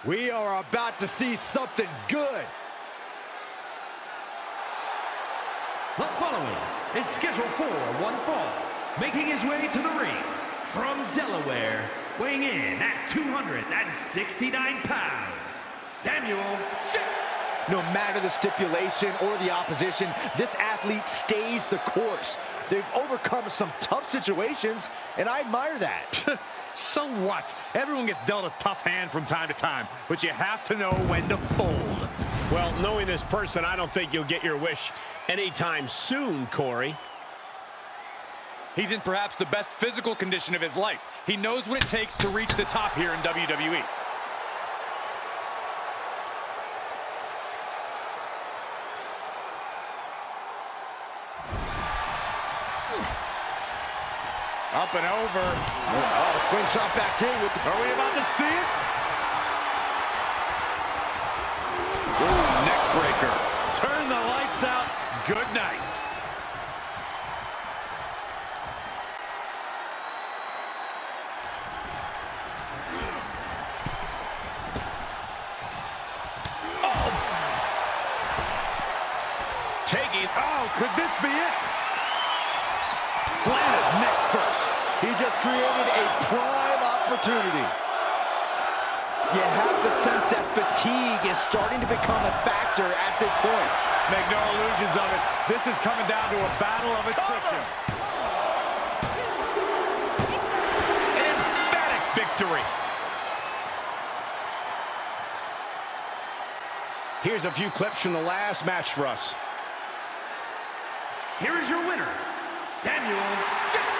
We are about to see something good. The following is scheduled for one fall, making his way to the ring from Delaware, weighing in at 269 pounds, Samuel Jett. No matter the stipulation or the opposition, this athlete stays the course. They've overcome some tough situations, and I admire that. So what? Everyone gets dealt a tough hand from time to time, but you have to know when to fold. Well, knowing this person, I don't think you'll get your wish anytime soon, Corey. He's in perhaps the best physical condition of his life. He knows what it takes to reach the top here in WWE. Up and over. Oh, slingshot back in with the... Are we about to see it? Ooh, neck breaker. Turn the lights out. Good night. Oh. Taking. Oh, could this be it? Planted neck first. He just created a prime opportunity. You have to sense that fatigue is starting to become a factor at this point. Make no illusions of it. This is coming down to a battle of attrition. An emphatic victory. Here's a few clips from the last match for us. Here is your winner, Samuel Jett.